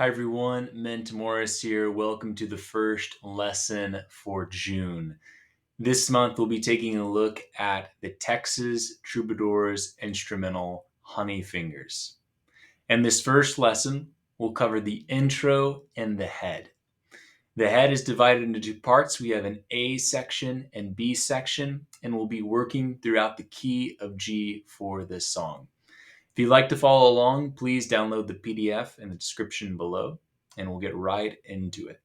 Hi everyone, Ment here. Welcome to the first lesson for June. This month we'll be taking a look at the Texas Troubadours instrumental Honey Fingers. And this first lesson will cover the intro and the head. The head is divided into two parts. We have an A section and B section, and we'll be working throughout the key of G for this song. If you'd like to follow along, please download the PDF in the description below, and we'll get right into it.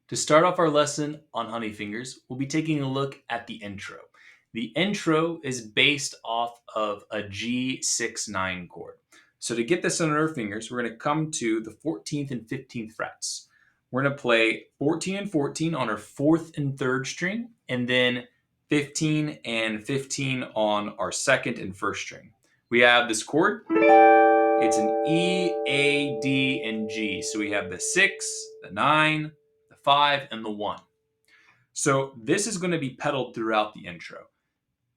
To start off our lesson on Honey Fingers, we'll be taking a look at the intro. The intro is based off of a G6-9 chord. So to get this on our fingers, we're going to come to the 14th and 15th frets. We're going to play 14 and 14 on our 4th and 3rd string, and then 15 and 15 on our 2nd and 1st string. We have this chord. It's an E, A, D, and G. So we have the 6, the 9, the 5, and the 1. So this is going to be pedaled throughout the intro.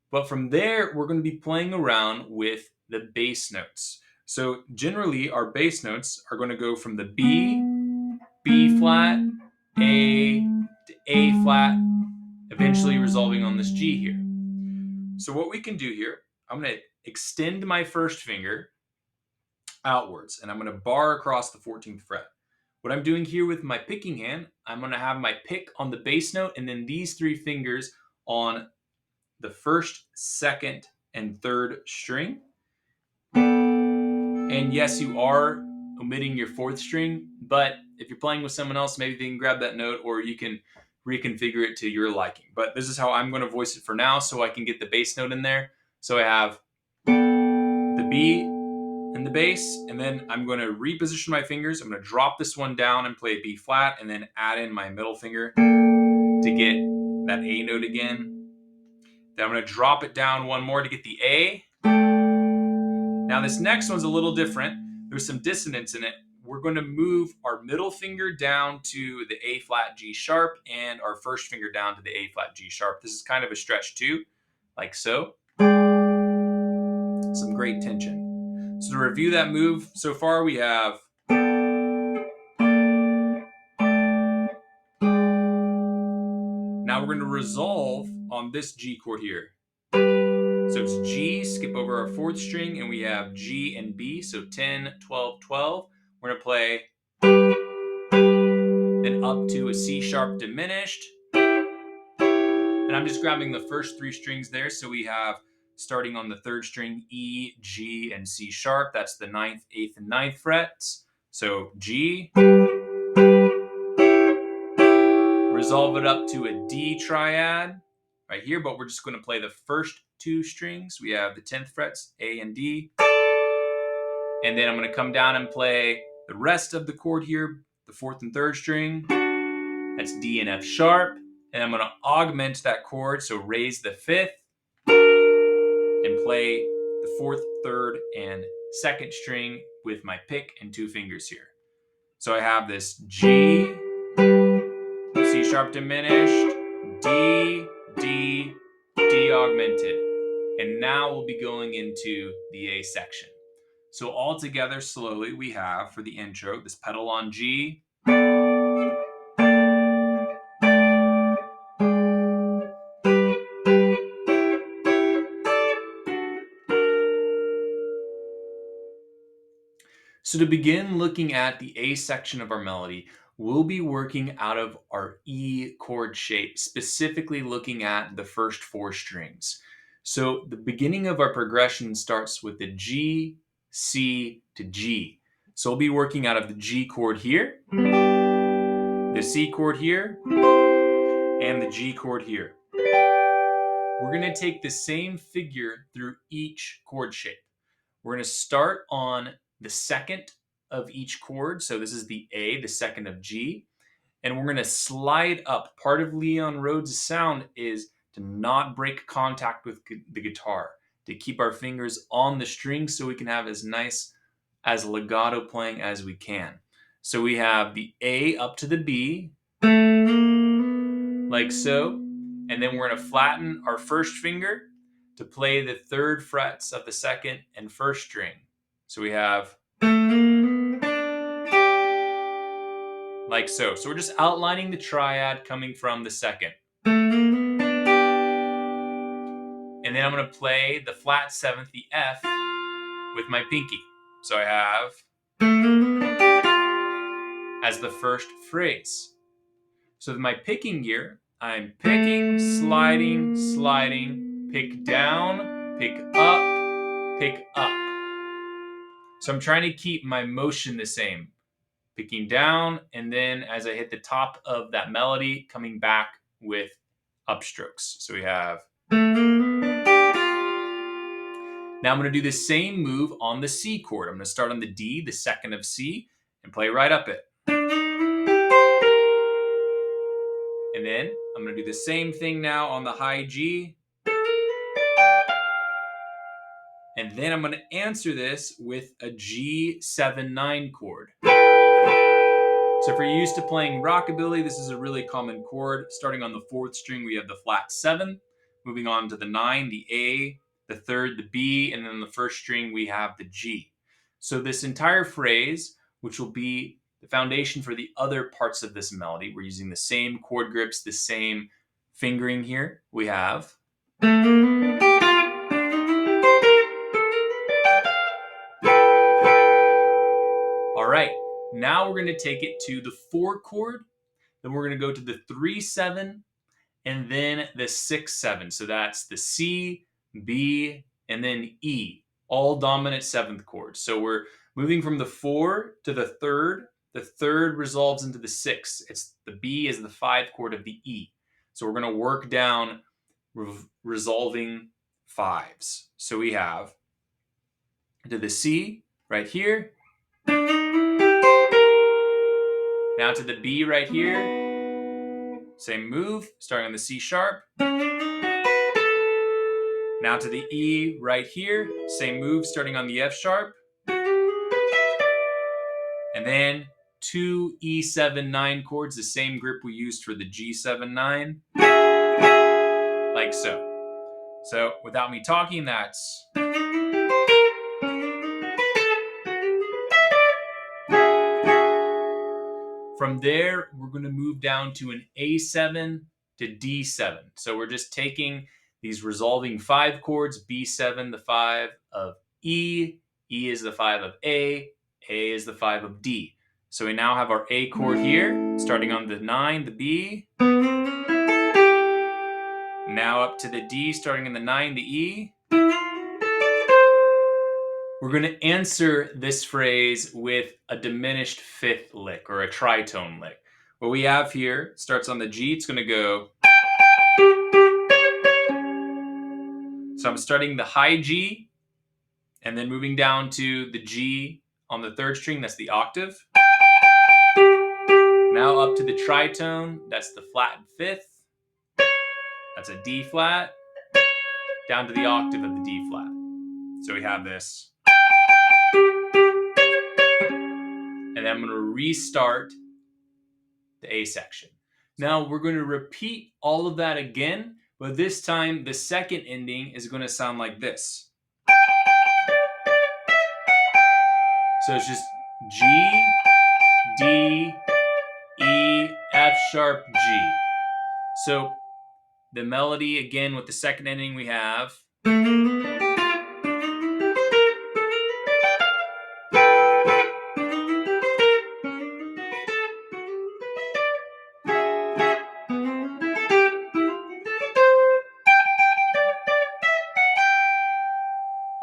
But from there, we're going to be playing around with the bass notes. So generally, our bass notes are going to go from the B, B flat, A, to A flat, eventually resolving on this G here. So what we can do here, I'm going to extend my first finger outwards, and I'm going to bar across the 14th fret. What I'm doing here with my picking hand, I'm going to have my pick on the bass note and then these three fingers on the 1st, 2nd, and 3rd string. And yes, you are omitting your 4th string, but if you're playing with someone else, maybe they can grab that note or you can reconfigure it to your liking. But this is how I'm going to voice it for now so I can get the bass note in there. So I have the B and the bass, and then I'm going to reposition my fingers. I'm going to drop this one down and play a B flat, and then add in my middle finger to get that A note again. Then I'm going to drop it down one more to get the A. Now this next one's a little different. There's some dissonance in it. We're going to move our middle finger down to the A flat G sharp and our first finger down to the A flat G sharp. This is kind of a stretch too, like so. Some great tension. So to review that move, so far we have now we're going to resolve on this G chord here. So it's G, skip over our 4th string, and we have G and B, so 10, 12, 12. We're going to play then up to a C sharp diminished. And I'm just grabbing the first 3 strings there, so we have starting on the 3rd string, E, G, and C sharp. That's the 9th, 8th, and 9th frets. So G, resolve it up to a D triad right here, but we're just going to play the first 2 strings. We have the 10th frets, A and D. And then I'm going to come down and play the rest of the chord here, the 4th and 3rd string. That's D and F sharp. And I'm going to augment that chord, so raise the 5th and play the 4th, 3rd, and 2nd string with my pick and 2 fingers here. So I have this G, C sharp diminished, D, D, D augmented. And now we'll be going into the A section. So all together, slowly, we have, for the intro, this pedal on G, So to begin looking at the A section of our melody, we'll be working out of our E chord shape, specifically looking at the first 4 strings. So the beginning of our progression starts with the G, C to G. So we'll be working out of the G chord here, the C chord here, and the G chord here. We're going to take the same figure through each chord shape. We're going to start on the 2nd of each chord. So this is the A, the 2nd of G. And we're going to slide up. Part of Leon Rhodes' sound is to not break contact with the guitar, to keep our fingers on the strings so we can have as nice as legato playing as we can. So we have the A up to the B, like so. And then we're going to flatten our first finger to play the 3rd frets of the 2nd and 1st string. So we have like so. So we're just outlining the triad coming from the second. And then I'm going to play the flat seventh, the F, with my pinky. So I have as the first phrase. So with my picking gear, I'm picking, sliding, sliding, pick down, pick up, pick up. So I'm trying to keep my motion the same. Picking down, and then as I hit the top of that melody, coming back with upstrokes. So we have. Now I'm going to do the same move on the C chord. I'm going to start on the D, the second of C, and play right up it. And then I'm going to do the same thing now on the high G. And then I'm going to answer this with a G7-9 chord. So if you're used to playing rockabilly, this is a really common chord. Starting on the fourth string, we have the flat 7. Moving on to the 9, the A, the third, the B, and then on the first string, we have the G. So this entire phrase, which will be the foundation for the other parts of this melody, we're using the same chord grips, the same fingering here. We have. All right, now we're going to take it to the 4 chord. Then we're going to go to the 3-7 and then the 6-7. So that's the C, B, and then E, all dominant 7th chords. So we're moving from the 4 to the 3rd. The 3rd resolves into the 6. It's the B is the 5 chord of the E. So we're going to work down resolving 5s. So we have to the C right here. Now to the B right here. Same move, starting on the C sharp. Now to the E right here. Same move, starting on the F sharp. And then 2 E7-9 chords, the same grip we used for the G7-9. Like so. So without me talking, that's. From there, we're going to move down to an A7 to D7. So we're just taking these resolving 5 chords, B7, the 5 of E is the 5 of A is the 5 of D. So we now have our A chord here, starting on the 9, the B. Now up to the D, starting in the 9, the E. We're going to answer this phrase with a diminished 5th lick or a tritone lick. What we have here starts on the G. It's going to go. So I'm starting the high G and then moving down to the G on the 3rd string. That's the octave. Now up to the tritone. That's the flattened 5th. That's a D flat. Down to the octave of the D flat. So we have this. And then I'm going to restart the A section. Now we're going to repeat all of that again, but this time the second ending is going to sound like this. So it's just G, D, E, F sharp, G. So the melody again with the second ending we have.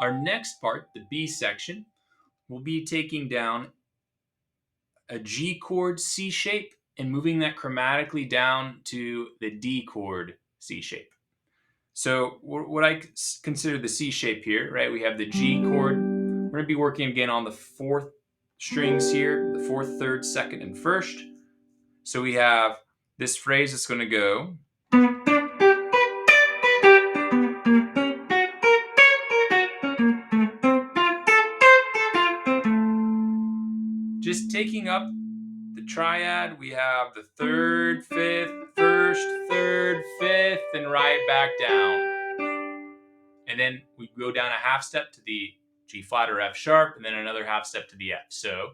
Our next part, the B section, will be taking down a G chord C shape and moving that chromatically down to the D chord C shape. So what I consider the C shape here, right? We have the G chord. We're going to be working again on the 4th strings here, the 4th, 3rd, 2nd, and 1st. So we have this phrase that's going to go. Just taking up the triad, we have the 3rd, 5th, 1st, 3rd, 5th, and right back down. And then we go down a half step to the G flat or F sharp, and then another half step to the F. So.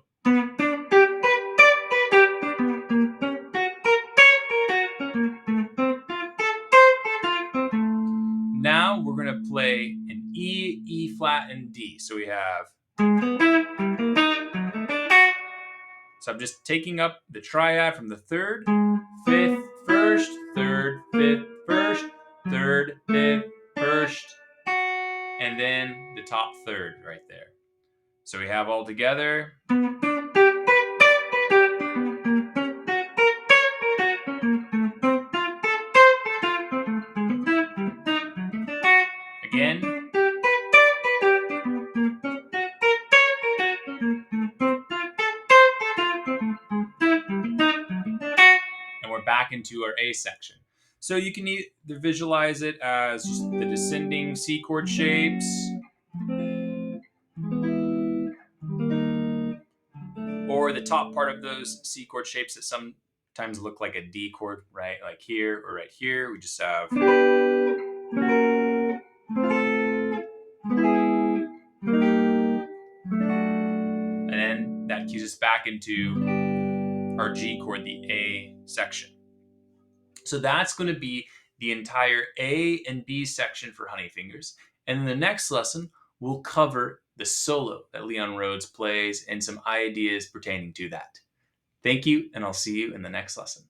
now we're going to play an E, E flat, and D. So we have. So I'm just taking up the triad from the third, fifth, first, third, fifth, first, third, fifth, first, and then the top third right there. So we have all together. Again. And we're back into our A section. So you can either visualize it as just the descending C chord shapes, or the top part of those C chord shapes that sometimes look like a D chord, right? Like here or right here. We just have. And then that cues us back into our G chord, the A section. So that's going to be the entire A and B section for Honey Fingers. And in the next lesson, we'll cover the solo that Leon Rhodes plays and some ideas pertaining to that. Thank you, and I'll see you in the next lesson.